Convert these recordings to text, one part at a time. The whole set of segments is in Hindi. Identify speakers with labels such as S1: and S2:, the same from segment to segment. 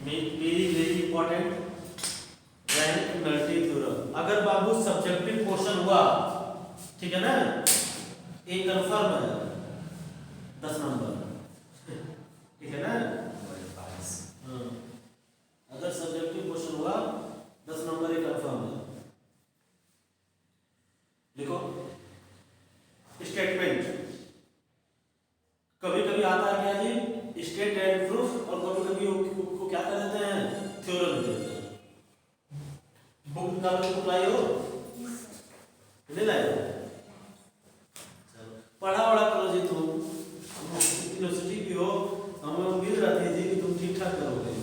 S1: Very very important rank nullity theorem. अगर बाबू सब्जेक्टिव क्वेश्चन हुआ, ठीक है ना, ये कंफर्म है 10 नंबर, ठीक है ना। हाँ, अगर सब्जेक्टिव क्वेश्चन हुआ 10 नंबर ये कंफर्म है। देखो स्टेटमेंट कभी कभी आता है क्या जी, स्टेट एंड प्रूफ, और कभी कभी उसको क्या कर देते हैं, थ्योरम दे देते हैं। बुक निकालो, बुक लाई हो, ले लाए हो, पढ़ा वढ़ा करो जी, तुम यूनिवर्सिटी भी हो, हमें उम्मीद रहती है जी कि तुम ठीक ठाक करोगे,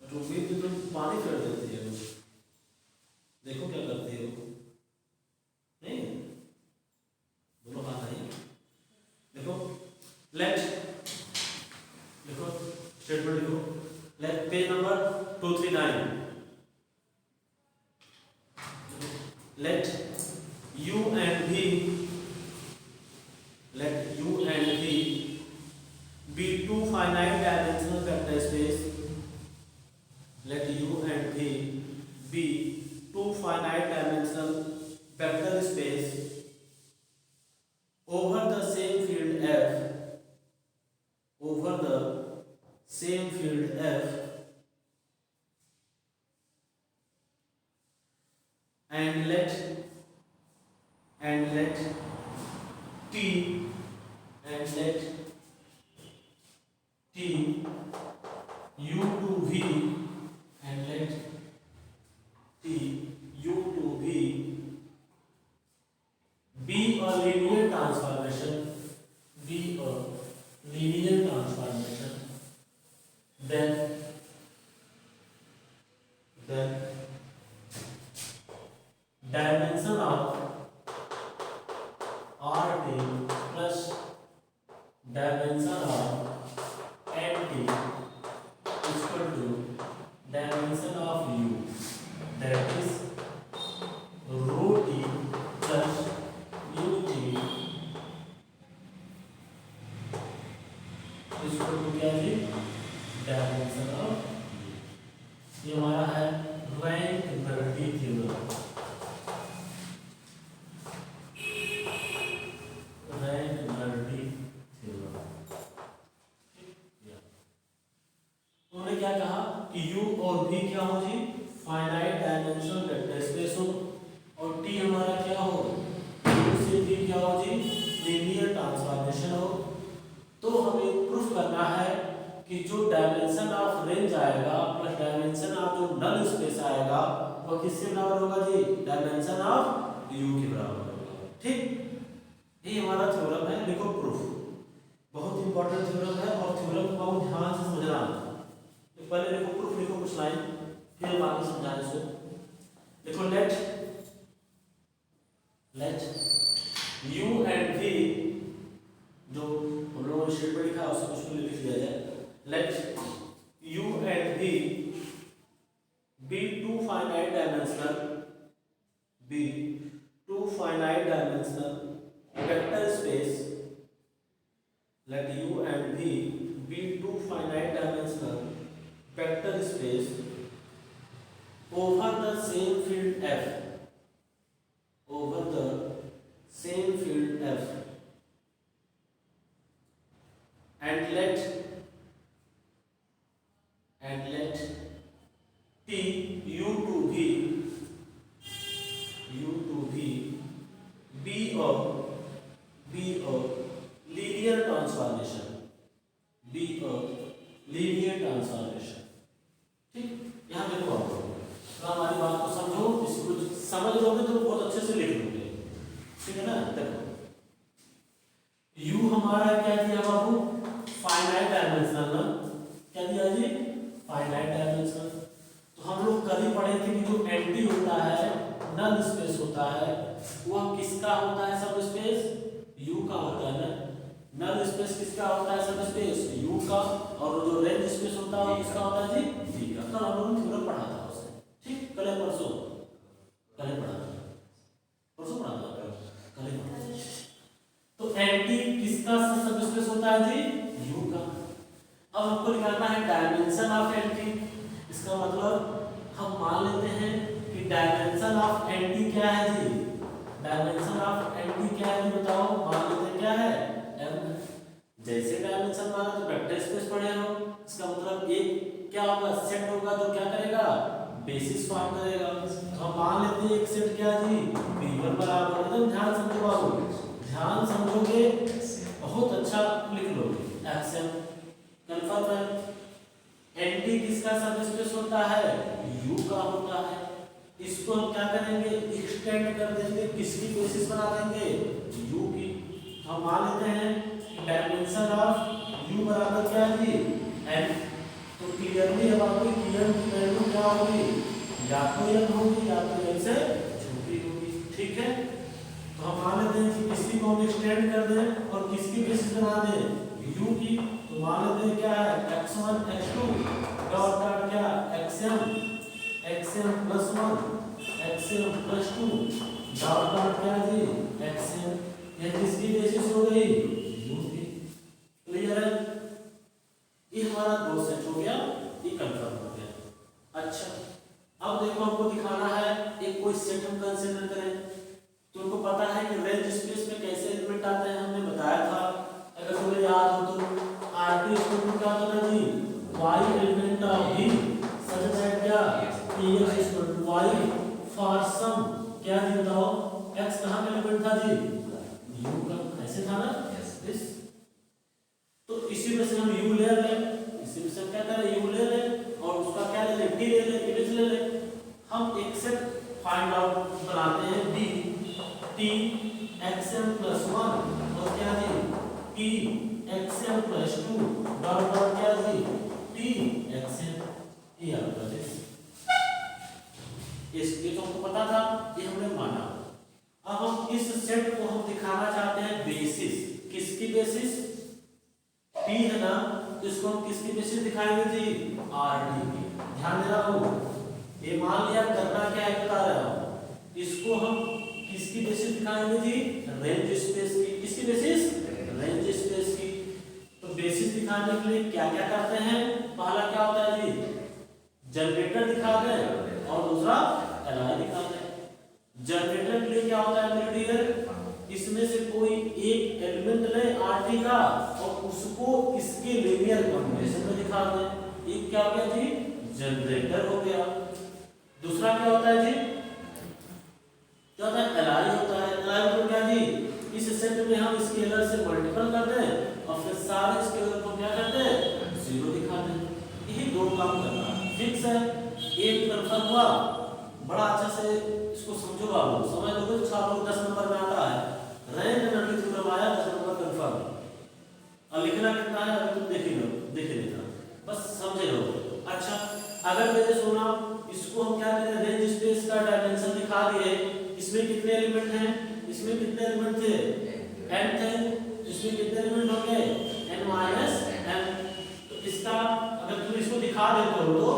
S1: बट उम्मीद भी तुम पानी फेर देती है। देखो क्या करती हो, नहीं दोनों हाथ नहीं। देखो लेट, देखो स्टेटमेंट लिखो, let page number 239, let u and v, let u and v be two finite dimensional vector space, let u and v be two finite dimensional vector space over the same field f, over the same field f, and let t u to v, and let t u to v be a linear transformation, be a linear transformation, then dimension of RT plus dimension of NT is equal to dimension of U, that is rho T plus UT is equal to क्या जी, dimension of, ये हमारा है रैंक नलिटी थ्योरम। उन्होंने क्या कहा कि u और v क्या हो जी, फाइनाइट डायमेंशनल वेक्टर स्पेस हो, और t हमारा क्या हो, u से v क्या हो जी, लीनियर ट्रांसफॉर्मेशन हो। तो हमें प्रूफ करना है कि जो डायमेंशन ऑफ रेंज आएगा प्लस डायमेंशन ऑफ जो नल स्पेस आएगा वो किसके बराबर होगा जी, डायमेंशन ऑफ u के बराबर होगा। ठीक, ये हमारा थ्योरम है। लिखो प्रूफ, बहुत इंपॉर्टेंट थ्योरम है और थ्योरम को बहुत ध्यान से समझना है। तो पहले लिखो प्रूफ, लिखो कुछ लाइन, फिर बाकी समझाने से। देखो लेट u एंड v, जो हम लोगों ने शीट पर लिखा है उससे कुछ भी लिख दिया जाए। Let u and v be two finite dimensional vector space, let u and v be two finite dimensional vector space over the same field f, over the same field f, and let t u to v be a linear transformation, be a linear transformation। ठीक, यहाँ देखो आप तो हमारी बात को समझो, इसको समझ लोगे तो बहुत अच्छे से लिख लोगे, ठीक है ना। देखो u हमारा क्या दिया बाबू, फाइनाइट डायमेंशनल ना, क्या दिया जी, फाइनाइट डायमेंशनल। तो हम लोग कल ही पढ़े थे कि जो एंटी होता है, नल स्पेस होता है, वह किसका होता है, सब स्पेस u का होता है ना। नल स्पेस किसका होता है, सब स्पेस u का, और जो रेंज स्पेस होता है किसका होता है जी, v का। तो हम लोगों ने थ्योरम पढ़ा था उससे, ठीक, कल परसों पढ़ा था, परसों पढ़ा था, कल तो एंटी किसका सब स्पेस होता है जी, u का। अब हमको निकालना है डायमेंशन ऑफ एंटी। इसका मतलब हम मान लेते हैं कि डायमेंशन ऑफ एंटी क्या है जी, डायमेंशन ऑफ एंटी क्या है बताओ, मान लेते हैं क्या है m। जैसे डायमेंशन माना तो वेक्टर स्पेस पढ़े हो, इसका मतलब एक क्या होगा, सेट होगा जो क्या करेगा, बेसिस फॉर्म करेगा। तो हम मान लेते हैं एक सेट क्या जी, V1 बराबर, एकदम ध्यान समझो बाबू, ध्यान समझोगे बहुत अच्छा लिख लोगे, एक्शन कंफर्म है। एंटी किसका सबस्पेस होता है, U का होता है। इसको हम क्या करेंगे, एक्सटेंड कर देंगे, किसकी बेसिस बना देंगे, U की। तो हम मान लेते हैं डायमेंशन ऑफ U बराबर क्या है जी, n। तो क्लियरली अब आपको क्लियर की वैल्यू क्या होगी, या तो n होगी या तो n से छोटी होगी, ठीक है। तो हम मान लेते हैं कि किसी को हम एक्सटेंड कर दें और किसकी बेसिस बना दें, U की। तो मान लेते हैं क्या है, x1 x2 डॉट डॉट क्या xm plus 1 xm plus 2 dot dot क्या जी xm, ये किसकी बेसिस हो गई, U की। क्लियर है, ये हमारा दो सेट हो गया, ये कंफर्म हो गया। अच्छा अब देखो हमको दिखाना है एक कोई सेट हम कंसीडर करें। तुमको पता है कि रेंज स्पेस में कैसे एलिमेंट आते हैं, हमने बताया था, अगर तुम्हें याद हो तो R2 स्क्वायर क्या होता है जी, y element of V such that क्या Ax equal to y for some क्या जी बताओ, x कहां का एलिमेंट था जी, U का, ऐसे था ना, यस। तो इसी में से हम U ले लें, इसी में से हम क्या करें, U ले लें और उसका क्या ले लें, T ले लें, इमेज ले लें। हम एक सेट फाइंड आउट बनाते हैं D T xm plus 1 और क्या जी T xm plus 2 dot dot क्या जी T xm, ये आपका दिस इसके तो हमको पता था, ये हमने माना। अब हम इस सेट को हम दिखाना चाहते हैं बेसिस, किसकी बेसिस, P है ना, तो इसको हम किसकी बेसिस दिखाएंगे जी, RD की। ध्यान देना हो, ये मान लिया करना क्या है बता रहा हूं, इसको हम किसकी बेसिस दिखाएंगे जी, रेंज स्पेस की। किसकी बेसिस, रेंज स्पेस की। तो बेसिस दिखाने के लिए क्या क्या करते हैं, पहला क्या होता है जी, जनरेटर दिखा दें और दूसरा एलाय दिखा दें। जनरेटर के लिए क्या होता है मेरे डियर, इसमें से कोई एक एलिमेंट ले RT का और उसको इसके लीनियर कॉम्बिनेशन में दिखा दें, एक क्या हो गया जी, जनरेटर हो गया। दूसरा क्या होता है जी, क्या होता है, एलाय होता है। एलाय मतलब क्या जी, इस सेट में हम स्केलर से मल्टीपल कर दें और फिर सारे स्केलर को क्या करते हैं, जीरो दिखा दें। यही दो काम करना है, फिक्स है। एक कंफर्म हुआ, बड़ा अच्छा से इसको समझो बाबू, समझ लोगे तो छात्रों 10 नंबर में आता है, रेंज एनर्जी थ्योरम आया 10 नंबर कंफर्म। अब लिखना कितना है अगर तुम देख लेना, बस समझे लो। अच्छा अगर मेरे सुना, इसको हम क्या करें, रेंज स्पेस का डायमेंशन दिखा दिए, इसमें कितने एलिमेंट हैं, इसमें कितने एलिमेंट थे, n थे, इसमें कितने एलिमेंट हो गए, n माइनस m। तो इसका अगर तुम इसको दिखा देते हो तो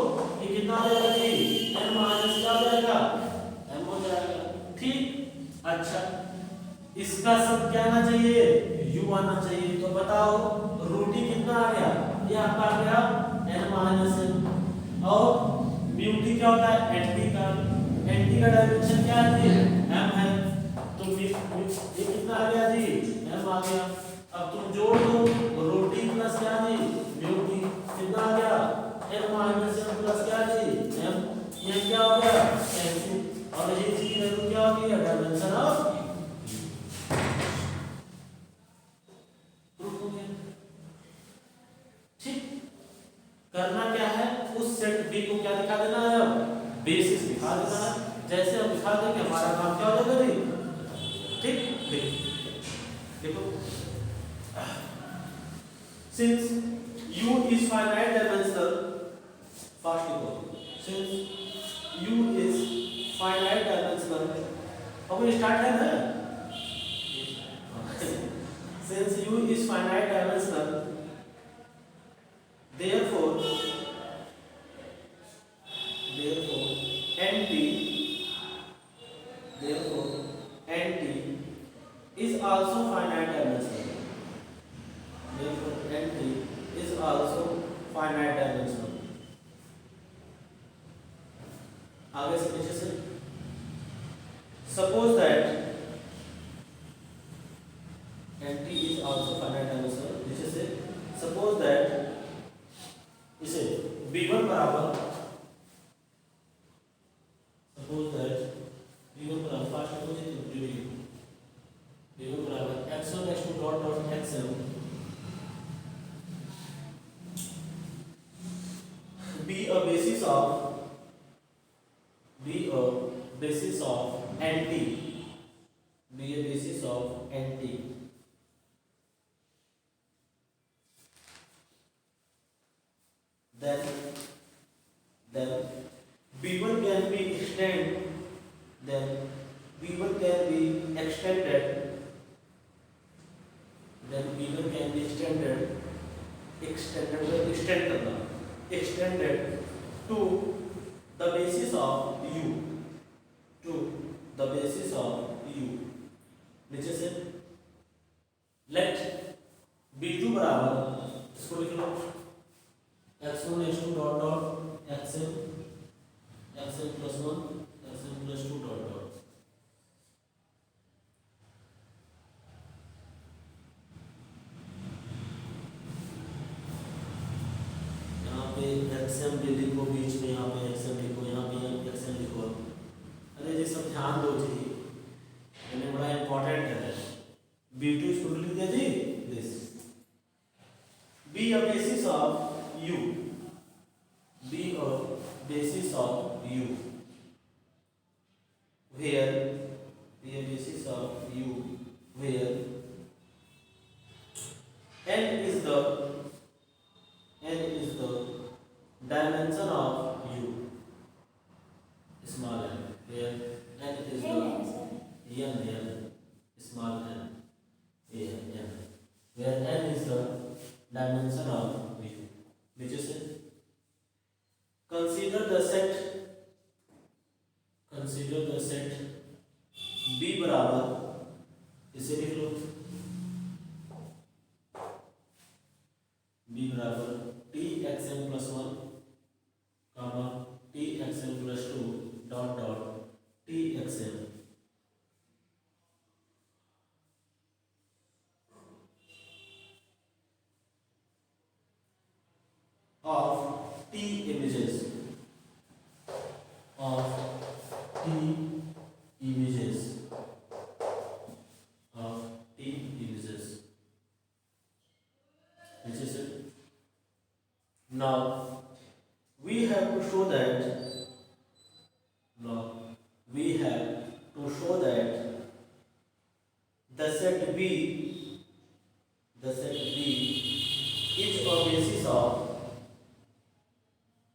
S1: ये कितना आ जाएगा जी, n माइनस क्या हो जाएगा, m हो जाएगा, ठीक। अच्छा इसका सब क्या आना चाहिए, u आना चाहिए। तो बताओ रूटी कितना आ गया, ये आपका आ गया n माइनस m। और म्यू टी क्या होता है, nt का, nt का डायमेंशन क्या है, m है। तो ये कितना आ गया जी, m आ गया। अब तुम जोड़ दो, रोटी प्लस क्या जी, म्यू टी, कितना आ गया, n माइनस m प्लस क्या जी, m। ये क्या हो गया, n। और ये इसकी वैल्यू क्या होगी, डायमेंशन ऑफ प्रूफ हो गया। ठीक, करना क्या है, उस सेट B को क्या दिखा देना है, बेसिस दिखा देना है। जैसे हम दिखा देंगे हमारा काम क्या हो जाएगा जी, ठीक। देखो since U is finite dimensional, fast देखो, since U is finite dimensional, अब ये स्टार्ट है ना, since U is finite dimensional, therefore NT is also finite dimensional. Therefore NT is also finite dimensional. आगे से नीचे से suppose that anti is also finite dimensional. नीचे से सपोज दैट इसे b1 बराबर सपोज दैट b1 बराबर फास्ट हो जाए तो b1 बराबर x1 x2 dot dot xm be a basis of nt, be a basis of nt, then b1 can be extended to the basis of u। नीचे से let b2 बराबर इसको लिख लो x1 x2 dot dot xm plus 1 xm plus 2 dot dot. यहाँ पे xm भी लिखो बीच में, यहाँ पे xm लिखो, यहाँ पे xm लिखो। अरे ये सब ध्यान दो जी, ये बड़ा इंपॉर्टेंट है। b2 इसको लिख दिया जी this be a basis of u, be a basis of u where be a basis of u where n is the dimension of u, small n, where n is the n small n, where n is the dimension of u। नीचे से consider the set b बराबर इसे लिख लो b बराबर t xm plus 1 comma t xm plus 2 dot dot t xm of t images which is it? Now we have to show that the set B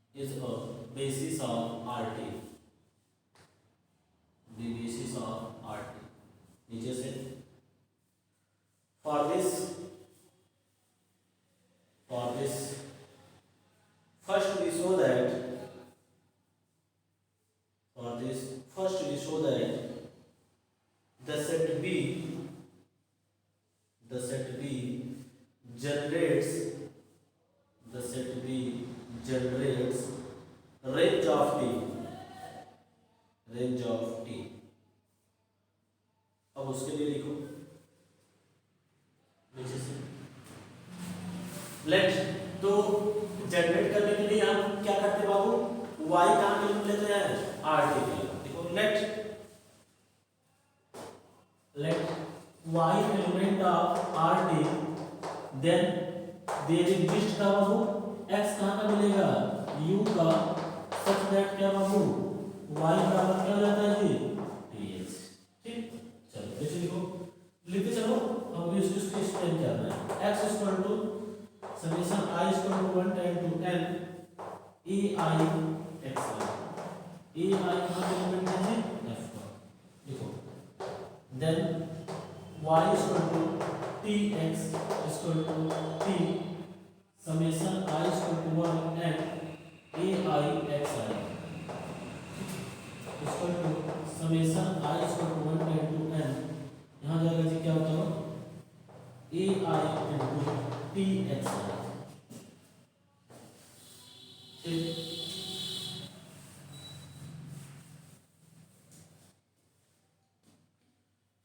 S1: is a basis of RT, the basis of RT। नीचे से for this first we show that the set B generates range of t। अब उसके लिए लिखो नीचे से लेट, तो जनरेट करने के लिए हम क्या करते बाबू, y कहां पे लेते हैं, rt पे। देखो let y element of rt, then there exist का बाबू x कहां का मिलेगा, u का, सच दैट क्या बाबू y बराबर क्या हो जाता है जी dx। ठीक, चलो नीचे लिखो, लिखते चलो, हम इसको एक्सप्लेन कर रहे हैं। x equal to summation I equal to 1 time to n e I x e I का एलिमेंट है f का, देखो then y equal to t x equal to t समेशन I equal to 1 n e I x I equal to summation I equal to 1 time to n, यहाँ जाएगा जी क्या होता है a i into t x i. ठीक,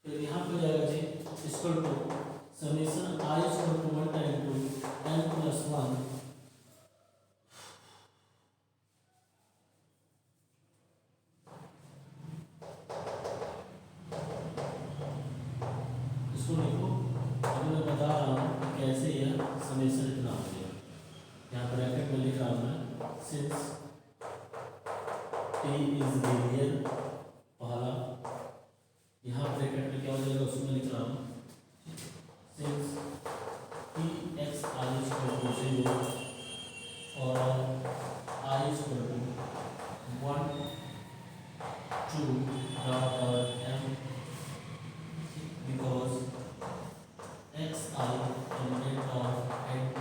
S1: फिर यहाँ पे जाएगा G equal to summation I equal to 1 time to n plus 1 इसको लिखो। अभी मैं बता रहा हूँ कैसे यह समेशन इतना हो गया। यहाँ ब्रैकेट में लिख रहा हूँ मैं सिंस टी इज लीनियर पहला, यहाँ ब्रैकेट में क्या हो जाएगा उसमें लिख रहा हूँ since T x I equal to 0 और I equal to 1 2 dot dot m because xi element of np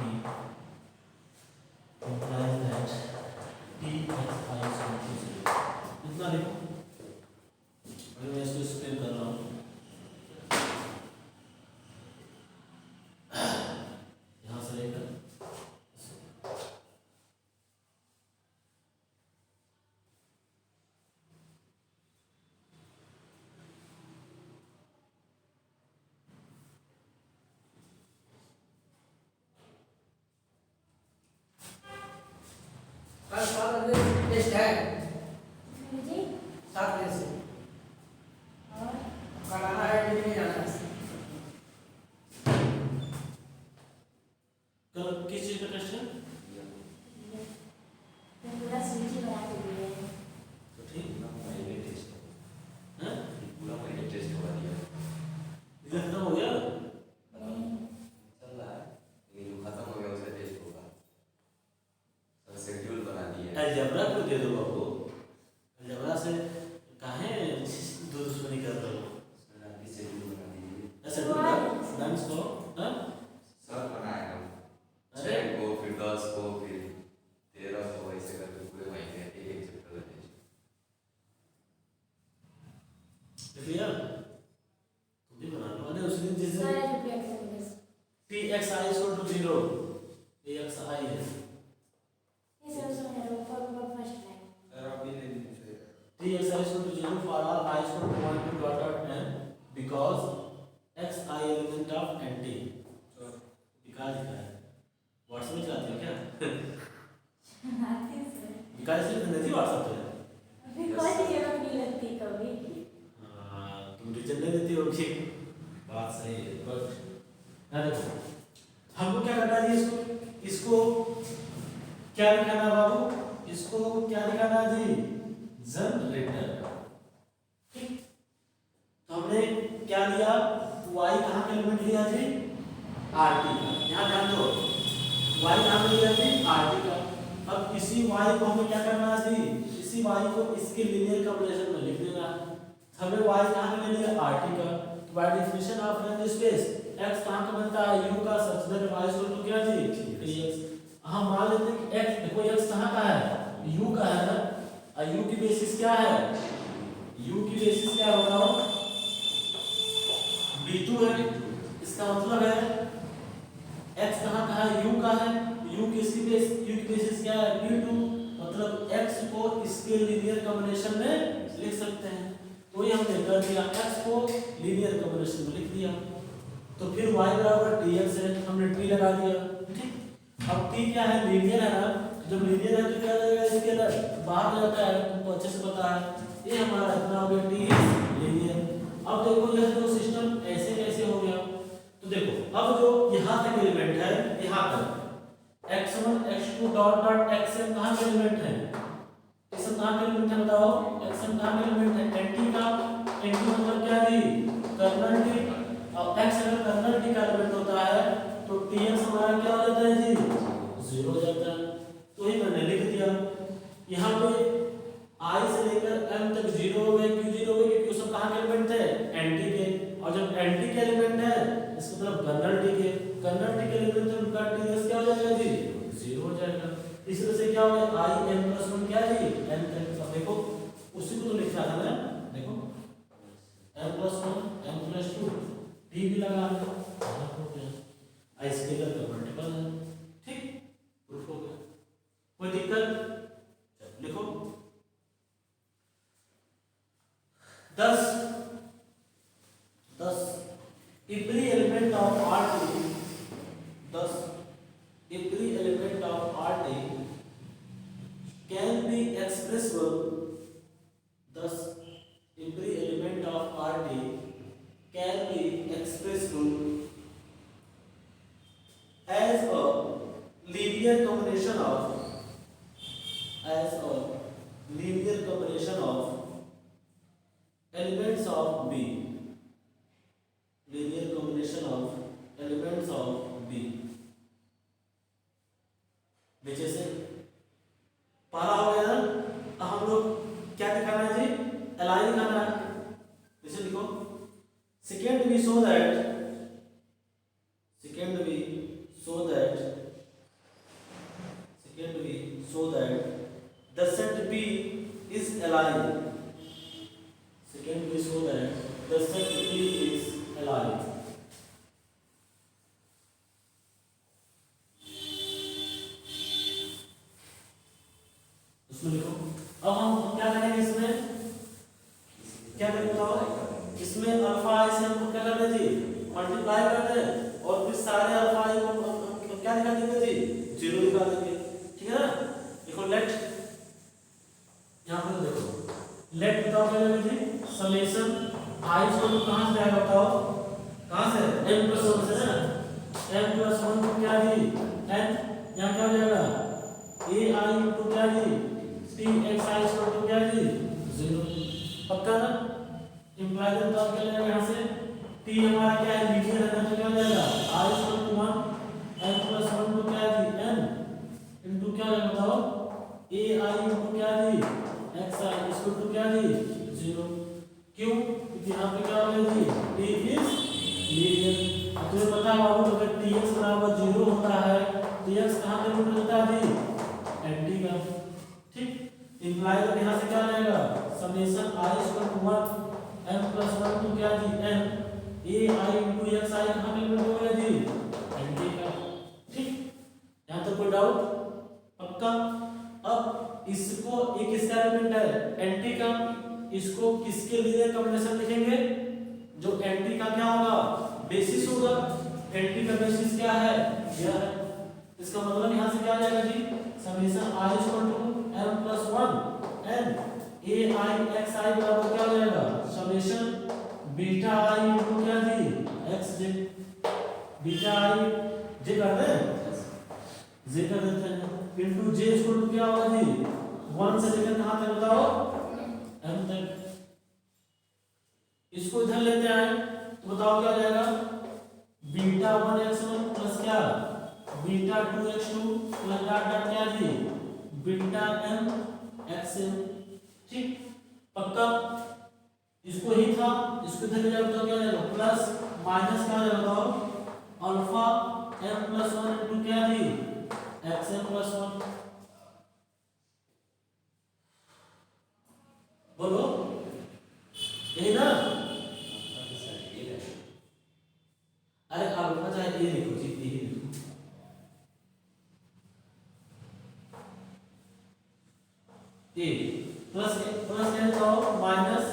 S1: implies that t xi is equal to 0। इतना लिखो। अभी मैं इसको एक्सप्लेन कर रहा हूँ। यहाँ से लेकर
S2: टेस्ट है
S3: जी
S2: 7 बजे से
S3: और
S2: कराना है कि नहीं जाना है?
S1: कल किस चीज का टेस्ट है?
S3: मैं पूरा सूची बना के दिए हैं।
S1: तो ठीक
S4: पहले टेस्ट
S1: है।
S4: पूरा पहले टेस्ट हुआ दिया
S1: रिजल्ट खत्म हो गया।
S3: नहीं
S4: चल रहा है लेकिन जो खत्म हो गया उसका टेस्ट होगा सब शेड्यूल बना दिए
S1: अलजेब्रा को दे दो बाबू। अलजेब्रा से काहे दो दुश्मनी कर रहे हो?
S4: उसमें आपकी शेड्यूल बना दीजिए
S1: ऐसे बोला स्टूडेंट्स को। हाँ
S4: सब बनाया हम
S1: अरे
S4: 6 को फिर 10 को फिर 13 को ऐसे करके पूरे महीने एक एक चैप्टर का टेस्ट
S1: क्लियर? तुम भी बना लो। अरे उस दिन जिस
S3: सारे
S1: दिन
S3: रिपीट करेंगे।
S1: t x i equal to 0 a x i है
S3: ये सब सुन लो फॉर फर्स्ट टाइम।
S4: सर अभी नहीं पूछे
S1: t x i equal to 0 for all i equal to 1 to dot dot n because x i element of n t। निकाल दिया है। व्हाट्सएप में चलाती हो क्या?
S3: आते सर
S1: निकाल इसलिए तो नहीं व्हाट्सएप पे।
S3: अभी कोई जरूरत नहीं लगती कभी।
S1: तुम टीचर नहीं देती होगी। बात सही है बट ना देखो हमको क्या करना है जी इसको क्या लिखाना है बाबू? इसको क्या लिखाना है जी? जनरेटर। ठीक तो हमने क्या लिया? y कहाँ का एलिमेंट लिया जी? rt का। यहाँ ध्यान दो y कहाँ का लिया जी? rt का। अब इसी y को हमें क्या करना है जी? इसी y को इसके लीनियर कॉम्बिनेशन में लिख देना है। हमें y कहाँ का ले लिया? rt का। तो by definition of range space x कहाँ का बनता है? u का। Such that y equal to क्या जी? dx। हम मान लेते हैं कि x देखो x कहाँ का है? u का है ना। और u की बेसिस क्या है? u की बेसिस क्या होगा? b2 है। इसका मतलब है x कहाँ का है? u का है। u किसी बेस u की बेसिस क्या है? b2। मतलब x को इसके लीनियर कॉम्बिनेशन में लिख सकते हैं। तो ये हमने कर दिया, x को लीनियर कॉम्बिनेशन में लिख दिया। तो फिर y बराबर dx है, हमने t लगा दिया। ठीक अब t क्या है? लीनियर है ना। जब लीनियर है तो क्या रहेगा? इसके अंदर बाहर जाता है, तुमको अच्छे से पता है। ये हमारा इतना हो गया t लीनियर। अब देखो यह जो सिस्टम ऐसे कैसे हो गया? तो देखो अब जो यहाँ तक एलिमेंट है, यहाँ तक x1 x2 dot dot xn कहाँ का एलिमेंट है? इसमें कहाँ का एलिमेंट है बताओ? xn कहाँ का एलिमेंट है? nt का। nt मतलब क्या जी? Kernel t। अब x अगर कर्नल t का एलिमेंट होता है तो tx हमारा क्या हो जाता है जी? 0 हो जाता है। तो ये मैंने लिख दिया। यहाँ पे i से लेकर m तक 0 हो गए। क्यों 0 हो गए? क्योंकि सब कहाँ के एलिमेंट थे? nt के। और जब nt के एलिमेंट है इसका मतलब कर्नल t के। कर्नल t के एलिमेंट तो उनका ts क्या हो जाएगा जी? 0 हो जाएगा। इस तरह से क्या हो गया? i n plus 1 क्या जी? n तक। अब देखो उसी को तो लिखा था ना। देखो n plus 1 n plus 2 t भी लगा दो। हो गया। i स्केलर का मल्टीपल है। ठीक प्रूफ हो गया। कोई दिक्कत? लिखो 10 every element of RT 10 every element of RT can be expressible 10 every element of RT can be expressible as a linear combination of elements of B linear combination of elements of B जैसे पहला हो गया ना, अब हम लोग क्या दिखाना है जी, एलाइन दिखाना है, जैसे लिखो second we show that the set B is aligned. Second we show that the set B is aligned. इसमें लिखो। अब हम क्या करेंगे इसमें, क्या करेंगे इसमें अल्फा आई से हम क्या कर दें जी, मल्टीप्लाई कर दें और फिर सारे अल्फा आई को क्या दिखा देंगे जी, जीरो दिखा देंगे, ठीक है ना। देखो लेट, यहाँ पर देखो लेट बताओ क्या करेंगे जी, समेशन आई को कहाँ से आएगा बताओ, कहाँ से, m + 1 से ना, m + 1 को क्या जी n, यहाँ क्या हो जाएगा a i * क्या जी t x i = क्या जी 0, पक्का ना। इंप्लाई बताओ क्या जाएगा यहाँ से, t हमारा क्या है लीनियर है तो क्या हो जाएगा i = 1 m + 1 को क्या जी n इनटू क्या है बताओ a i * क्या जी x i = क्या जी 0, क्यों, क्योंकि यहाँ पे क्या हो गया जी t इज लीनियर। अब तुम्हें पता है बाबू अगर tx = 0 होता है tx कहाँ पे रूट होता है जी एंटी का, ठीक। इंप्लाई तो यहाँ से क्या आएगा समेशन i = 1 m + 1 को क्या जी n a i * x i कहाँ पे रूट हो गया जी एंटी का, ठीक। यहाँ तक कोई डाउट, पक्का। अब इसको एक इसका एलिमेंट है एंटी का, इसको किसके लीनियर कॉम्बिनेशन लिखेंगे, जो एंटी का क्या होगा बेसिस होगा, एंटी का बेसिस क्या है यह है। इसका मतलब यहाँ से क्या आ जाएगा जी summation i = m + 1 n a i x i बराबर क्या हो जाएगा समेशन बीटा i * क्या जी x j, beta i j कर दे j कर देते हैं इनटू j = क्या होगा जी 1 से लेकर कहां तक बताओ m तक। इसको इधर लेते हैं तो बताओ क्या हो जाएगा बीटा 1x1 प्लस क्या beta 2x2 plus dot dot क्या जी बीटा m xm, ठीक, पक्का। इसको ही था, इसको इधर ले जाओ तो क्या हो जाएगा प्लस माइनस क्या हो जाएगा बताओ अल्फा m + 1 इनटू क्या जी xm + 1, बोलो यही ना। अरे अल्फा चाहे ये लिखो जी, यही लिखो a प्लस क्या बताओ माइनस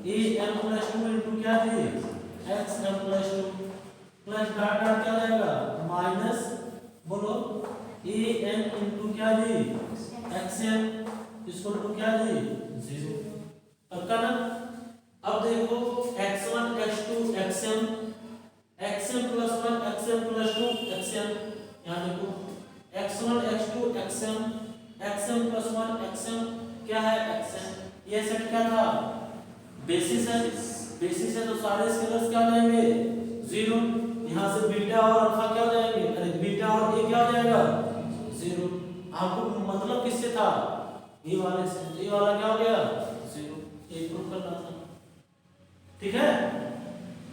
S1: a m + 2 इनटू क्या जी x m + 2 plus dot dot क्या हो जाएगा माइनस बोलो a n इनटू क्या जी x m = क्या जी 0, पक्का ना। अब देखो x1 x2 xm xm + 1 xm + 2 xm, यहाँ देखो x1 x2 xm xm + 1 xm क्या है xm, ये सेट क्या था बेसिस है, बेसिस है तो सारे स्केलर्स क्या हो जाएंगे 0, यहाँ से बीटा और अल्फा क्या हो जाएंगे, अरे बीटा और a क्या हो जाएगा 0। आपको मतलब किससे था ये वाले से, ये वाला क्या हो गया 0, ये प्रूफ करना था, ठीक है।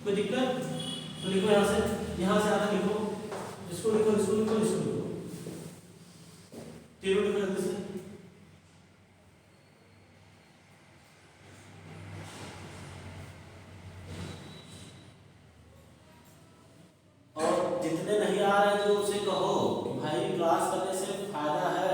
S1: कोई दिक्कत तो लिखो यहाँ से आधा लिखो, इसको लिखो इसको लिखो इसको लिखो, तीनों लिखो जल्दी से। और जितने नहीं आ रहे तो उसे कहो कि भाई क्लास करने से फायदा है,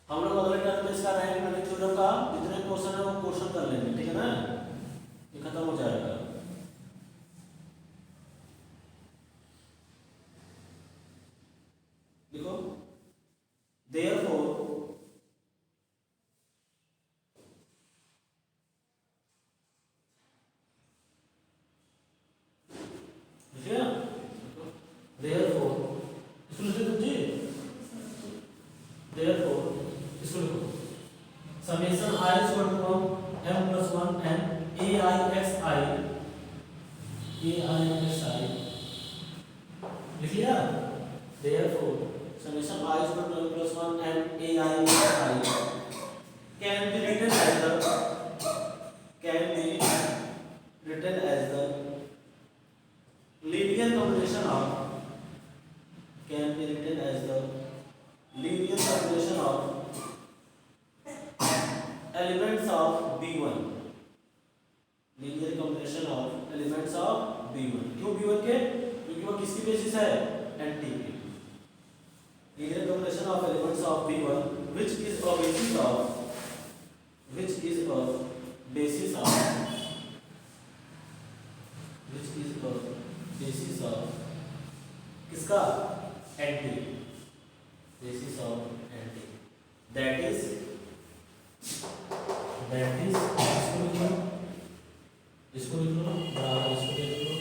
S1: हम लोग अगले टर्म में इसका रैंक मैंने थ्योरम का जितने क्वेश्चन है वो क्वेश्चन कर लेंगे, ठीक है ना, ये खत्म हो जाएगा। देखो therefore ठीक है, therefore इसको लिखो जी, therefore इसको लिखो summation I is equal to m plus 1 and aixi लिख लिया। therefore summation I is equal to m plus 1 and aixi can be written as the linear combination of elements of B1, linear combination of elements of B1। क्यों B1 के? क्योंकि वो किसकी बेसिस है? एंटी की। linear combination of elements of B1 which is a basis of किसका? Anti, basis of anti, that is इसको लिख लो बराबर, इसको लिख लो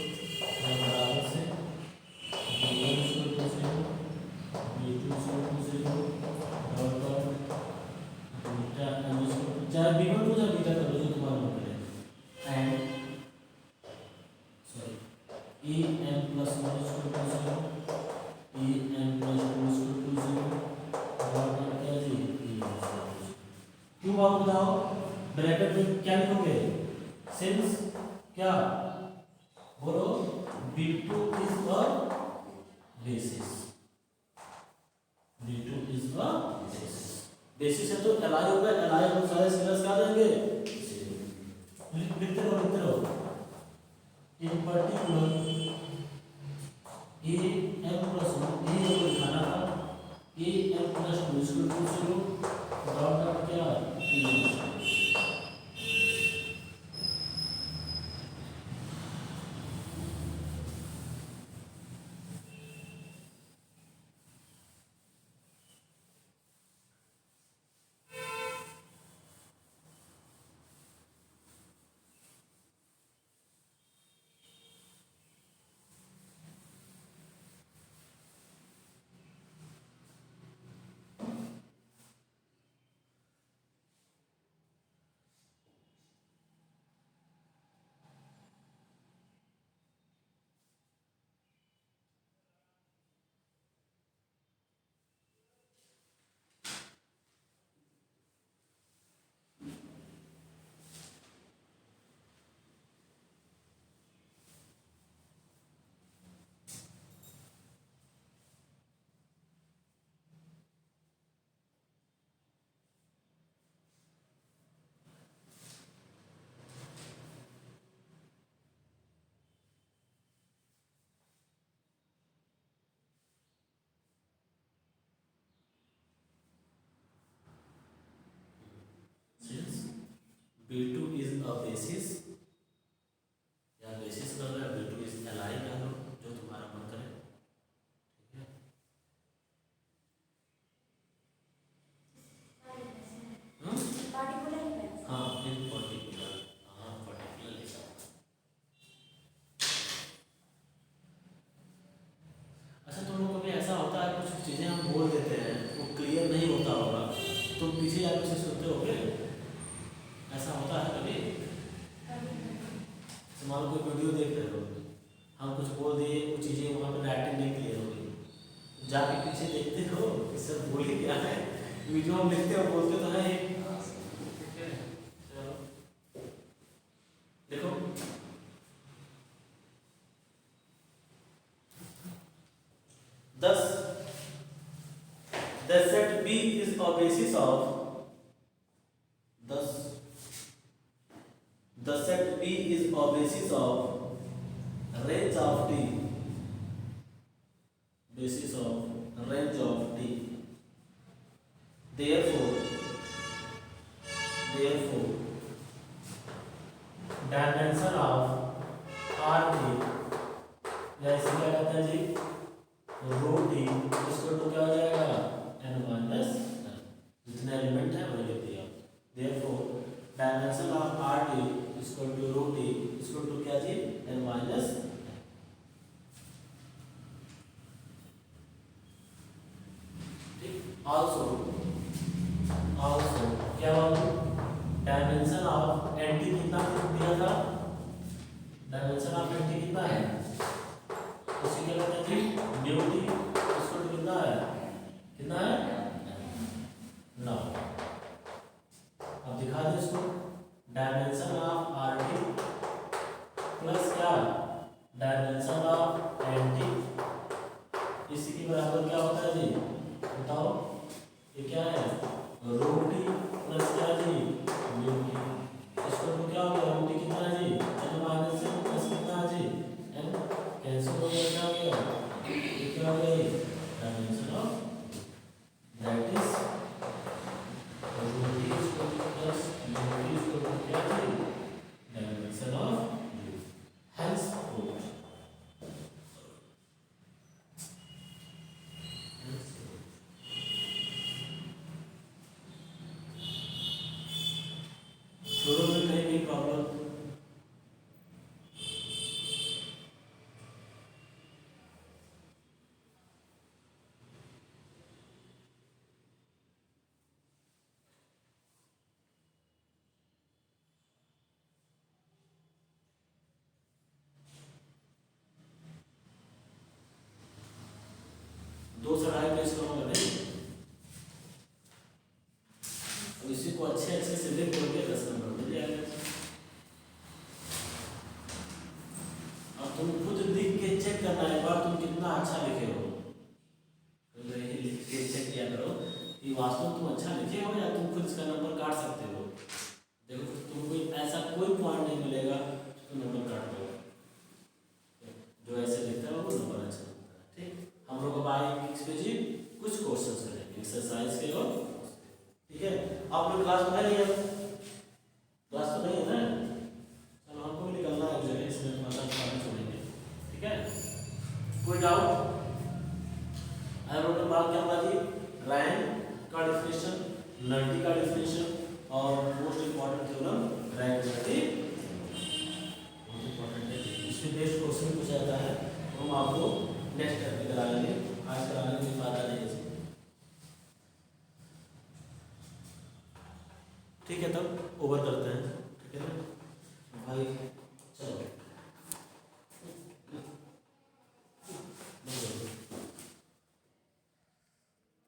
S1: बराबर से B1 इसको लिख लो, B2 इसको लिख लो डॉट डॉट बीटा m इसको चाहे B1 को चाहे बीटा कर लो जो तुम्हारा मन करे, एंड सॉरी em plus 1 इसको लिख लो, em plus 2 इसको लिख लो डॉट डॉट क्या जी, क्यों बात बताओ, ब्रैकेट में क्या लिखोगे, सिंस क्या बोलो, B2 is a basis, B2 is a basis, basis है तो एलआई होगा, एलआई को सारे स्केलर्स क्या देंगे, लिखते रहो इन पर्टिकुलर ए m plus 1 ए को लिखाना था, ए m plus 2 इसको लिख लो डॉट डॉट क्या B2 is a basis या बेसिस कर लो, B2 is एलआई कर लो जो तुम्हारा मन करे, ठीक है। हाँ इन पर्टिकुलर, हाँ पर्टिकुलर लिखा। अच्छा तुम लोगों को भी ऐसा होता है कुछ चीजें हम बोल देते हैं वो क्लियर नहीं होता होगा, तुम पीछे जाकर उसे सुनते होगे, ऐसा होता है कभी? मान लो कोई वीडियो देख रहे हो, हम कुछ बोल दिए, वो चीज़ें वहाँ पे राइटिंग नहीं क्लियर होगी, जाके पीछे देखते हो इससे बोली क्या है, वीडियो हम लिखते हो बोलते तो है, ठीक है। चलो देखो the set B is a basis of the set B is a basis of range of T, basis of range of T, therefore dimension of R T, या इसे क्या कहते हैं जी रो टी, इसको तो क्या हो जाएगा n माइनस जितने एलिमेंट है वही लिख दिया। Therefore dimension of R T equal to rho T equal to क्या जी n माइनस। also क्या हुआ डायमेंशन ऑफ एंटी कितना दिया था, डायमेंशन ऑफ एंटी कितना है उसी क्या कहते हैं जी न्यू टी इसको कितना है, कितना है 9। अब दिखा दो इसको dimension of R T plus क्या डायमेंशन ऑफ एंटी इसी के बराबर क्या होता है जी बताओ, ये क्या है रो टी प्लस क्या जी म्यू टी, इसको तो क्या हो गया रो टी कितना है जी n माइनस n प्लस कितना है जी n, कैंसिल हो गया क्या हो गया ये क्या हो गया dimension of that is rho T plus mu T इसको तो क्या जी डायमेंशन ऑफ हेंस शुरू में कहीं भी प्रॉब्लम दो चढ़ाई पेश करूंगा नहीं, अब इसी को अच्छे से लिख करके 10 नंबर मिल जाएगा। अब तुम खुद लिख के चेक करना एक बार तुम कितना अच्छा लिखे हो, तो ये लिख के चेक किया करो कि वास्तव तुम अच्छा लिखे हो या तुम खुद इसका नंबर काट सकते हो। देखो तुमको ऐसा कोई पॉइंट नहीं मिलेगा तो नंबर काट दो, जो ऐसे लिखता है वो नंबर अच्छा होता है। ठीक, हम लोग अब आए किस पे जी कुछ क्वेश्चंस करेंगे एक्सरसाइज के और ठीक है। आप लोग क्लास में नहीं है, क्लास तो नहीं है ना, चलो हमको भी निकलना है एक जगह, इसमें मतलब खाली छोड़ेंगे ठीक है। कोई डाउट बाद क्या होगा जी रैंक का डिफिनेशन, नल्टी का डिफिनेशन और most important theorem rank nullity most important है। इसमें बेस्ट क्वेश्चन पूछा जाता है तो हम आपको नेक्स्ट टाइम पे करा लेंगे, आज कराने की फायदा नहीं है। ठीक है तब ओवर करते हैं ठीक है ना।